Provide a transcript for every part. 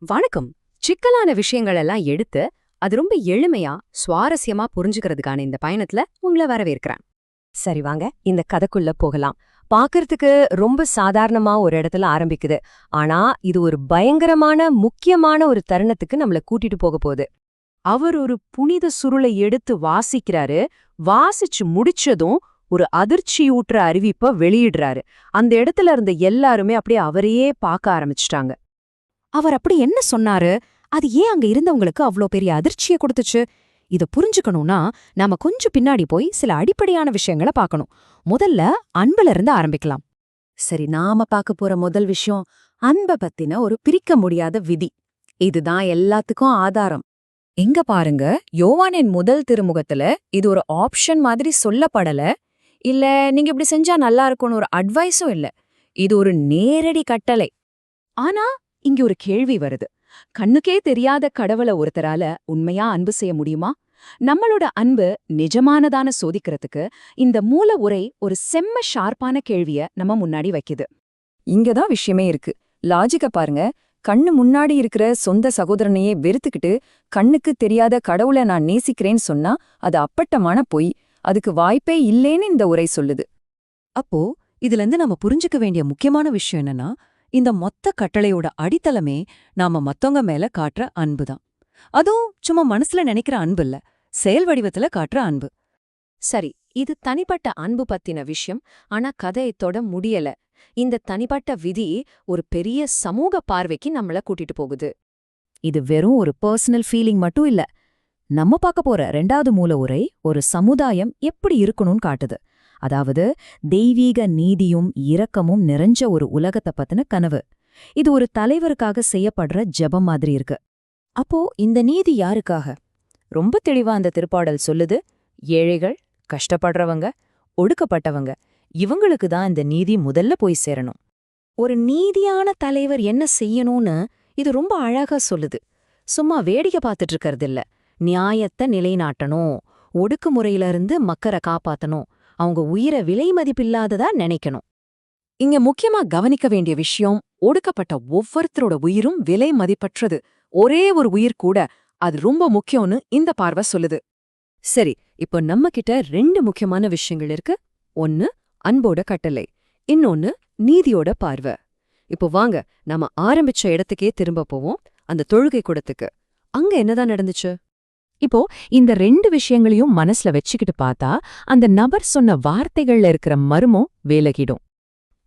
வணக்கம். சிக்கலான விஷயங்கள் எல்லாம் எடுத்து அது ரொம்ப எளிமையா சுவாரஸ்யமா புரிஞ்சுக்கிறதுக்கான இந்த பயணத்துல உங்களை வரவேற்கிறேன். சரி வாங்க இந்த கதைக்குள்ள போகலாம். பாக்கறதுக்கு ரொம்ப சாதாரணமா ஒரு இடத்துல ஆரம்பிக்குது. ஆனா இது ஒரு பயங்கரமான முக்கியமான ஒரு தருணத்துக்கு நம்மள கூட்டிட்டு போக போகுது. அவர் ஒரு புனித சுருளை எடுத்து வாசிக்கிறாரு. வாசிச்சு முடிச்சதும் ஒரு அதிர்ச்சியூட்டுற அறிவிப்ப வெளியிடுறாரு. அந்த இடத்துல இருந்த எல்லாருமே அப்படியே அவரையே பார்க்க ஆரம்பிச்சிட்டாங்க. அவர் அப்படி என்ன சொன்னாரு? அது ஏன் அங்க இருந்தவங்களுக்கு அவ்ளோ பெரிய அதிர்ச்சியை கொடுத்துச்சு? இத புரிஞ்சுக்கணும்னா நாம கொஞ்சம் பின்னாடி போய் சில அடிப்படையான விஷயங்களை பார்க்கணும். முதல்ல அன்புல இருந்து ஆரம்பிக்கலாம். சரி, நாம பார்க்க போற முதல் விஷயம் அன்ப பத்தின ஒரு பிரிக்க முடியாத விதி. இதுதான் எல்லாத்துக்கும் ஆதாரம். எங்க பாருங்க, யோவானின் முதல் திருமுகத்துல இது ஒரு ஆப்ஷன் மாதிரி சொல்லப்படல. இல்ல நீங்க இப்படி செஞ்சா நல்லா இருக்கும்னு ஒரு அட்வைஸும் இல்ல. இது ஒரு நேரடி கட்டளை. ஆனா இங்க ஒரு கேள்வி வருது. கண்ணுக்கே தெரியாத கடவுளை ஒருத்தரால உண்மையா அன்பு செய்ய முடியுமா? நம்மளோட அன்பு நிஜமானதான சோதிக்கிறதுக்கு இந்த மூல உரை ஒரு செம்ம ஷார்ப்பான கேள்விய நம்ம முன்னாடி வைக்குது. இங்கதான் விஷயமே இருக்கு. லாஜிக்க பாருங்க. கண்ணு முன்னாடி இருக்கிற சொந்த சகோதரனையே வெறுத்துக்கிட்டு கண்ணுக்கு தெரியாத கடவுளை நான் நேசிக்கிறேன்னு சொன்னா அது அப்பட்டமான பொய். அதுக்கு வாய்ப்பே இல்லேன்னு இந்த உரை சொல்லுது. அப்போ இதுல இருந்து நம்ம புரிஞ்சுக்க வேண்டிய முக்கியமான விஷயம் என்னன்னா, இந்த மொத்த கட்டளையோட அடித்தளமே நாம மத்தவங்க மேல காட்டுற அன்புதான். அதுவும் சும்மா மனசுல நினைக்கிற அன்பு இல்ல, செயல் வடிவத்துல காட்டுற அன்பு. சரி, இது தனிப்பட்ட அன்பு பத்தின விஷயம். ஆனா கதையை தொட முடியல. இந்த தனிப்பட்ட விதி ஒரு பெரிய சமூக பார்வைக்கு நம்மள கூட்டிட்டு போகுது. இது வெறும் ஒரு பர்சனல் ஃபீலிங் மட்டும் இல்ல. நம்ம பார்க்க போற 2வது மூல உரை ஒரு சமுதாயம் எப்படி இருக்கணும்னு காட்டுது. அதாவது தெய்வீக நீதியும் இரக்கமும் நிறைஞ்ச ஒரு உலகத்தை பத்தின கனவு. இது ஒரு தலைவருக்காக செய்யப்படுற ஜெபம் மாதிரி இருக்கு. அப்போ இந்த நீதி யாருக்காக? ரொம்ப தெளிவா அந்த திருப்பாடல் சொல்லுது, ஏழைகள், கஷ்டப்படுறவங்க, ஒடுக்கப்பட்டவங்க, இவங்களுக்கு தான் இந்த நீதி முதல்ல போய் சேரணும். ஒரு நீதியான தலைவர் என்ன செய்யணும்னு இது ரொம்ப அழகா சொல்லுது. சும்மா வேடிக்கை பார்த்துட்டு இருக்கறதில்ல. நியாயத்தை நிலைநாட்டணும், ஒடுக்குமுறையிலிருந்து மக்களை காப்பாத்தணும், அவங்க உயிரை விலை மதிப்பில்லாததா நினைக்கணும். இங்க முக்கியமா கவனிக்க வேண்டிய விஷயம், ஒடுக்கப்பட்ட ஒவ்வொருத்தரோட உயிரும் விலை மதிப்பற்றது. ஒரே ஒரு உயிர் கூட அது ரொம்ப முக்கியம்னு இந்த பார்வை சொல்லுது. சரி, இப்போ நம்ம கிட்ட 2 முக்கியமான விஷயங்கள் இருக்கு. ஒன்னு அன்போட கட்டளை, இன்னொன்னு நீதியோட பார்வை. இப்போ வாங்க நாம ஆரம்பிச்ச இடத்துக்கே திரும்ப போவோம், அந்த தொழுகை கூடத்துக்கு. அங்க என்னதான் நடந்துச்சு? இப்போ இந்த 2 விஷயங்களையும் மனசுல வச்சுக்கிட்டு பார்த்தா அந்த நபர் சொன்ன வார்த்தைகள்ல இருக்கிற மர்மம் வேலகிடும்.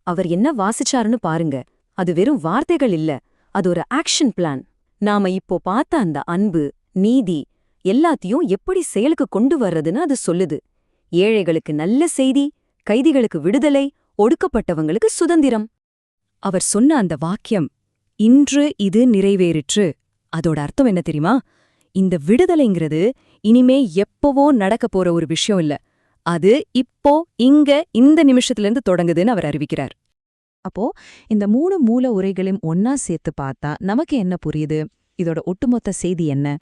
அவர் என்ன வாசிச்சாருன்னு பாருங்க. அது வெறும் வார்த்தைகள் இல்ல, அது ஒரு ஆக்ஷன் பிளான். நாம இப்போ பார்த்த அந்த அன்பு, நீதி எல்லாத்தையும் எப்படி செயலுக்கு கொண்டு வர்றதுன்னு அது சொல்லுது. ஏழைகளுக்கு நல்ல செய்தி, கைதிகளுக்கு விடுதலை, ஒடுக்கப்பட்டவங்களுக்கு சுதந்திரம். அவர் சொன்ன அந்த வாக்கியம், இன்று இது நிறைவேறிற்று, அதோட அர்த்தம் என்ன தெரியுமா? இந்த விடுதலைங்கிறது இனிமே எப்பவோ நடக்க போற ஒரு விஷயம் இல்ல, அது இப்போ இங்க இந்த நிமிஷத்திலிருந்து தொடங்குதுன்னு அவர் அறிவிக்கிறார். அப்போ இந்த 3 மூல உரைகளையும் ஒன்னா சேர்த்து பார்த்தா நமக்கு என்ன புரியுது? இதோட ஒட்டுமொத்த செய்தி என்ன?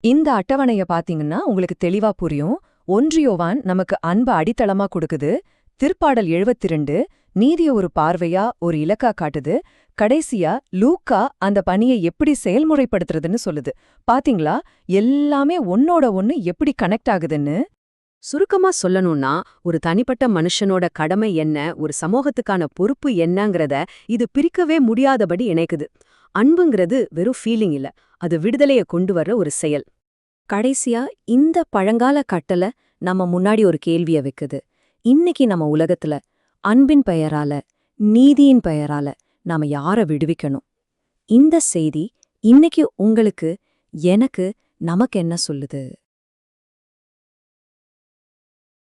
இந்த அட்டவணைய பாத்தீங்கன்னா உங்களுக்கு தெளிவா புரியும். 1 யோவான் நமக்கு அன்பு அடித்தளமா கொடுக்குது. திருப்பாடல் 72 நீதிய ஒரு பார்வையா ஒரு இலக்கா காட்டுது. கடைசியா லூக்கா அந்த பணியை எப்படி செயல்முறைப்படுத்துறதுன்னு சொல்லுது. பாத்தீங்களா, எல்லாமே ஒன்னோட ஒன்னு எப்படி கனெக்ட் ஆகுதுன்னு. சுருக்கமா சொல்லணும்னா, ஒரு தனிப்பட்ட மனுஷனோட கடமை என்ன, ஒரு சமூகத்துக்கான பொறுப்பு என்னங்கறத இது பிரிக்கவே முடியாதபடி இணைக்குது. அன்புங்கிறது வெறும் ஃபீலிங் இல்ல, அது விடுதலைய கொண்டு வர்ற ஒரு செயல். கடைசியா இந்த பழங்கால கட்டளை நம்ம முன்னாடி ஒரு கேள்விய வைக்குது. இன்னைக்கு நம்ம உலகத்துல அன்பின் பெயரால, நீதியின் பெயரால நாம யார விடுவிக்கணும்? இந்த செய்தி இன்னைக்கு உங்களுக்கு, எனக்கு, நமக்கு என்ன சொல்லுது?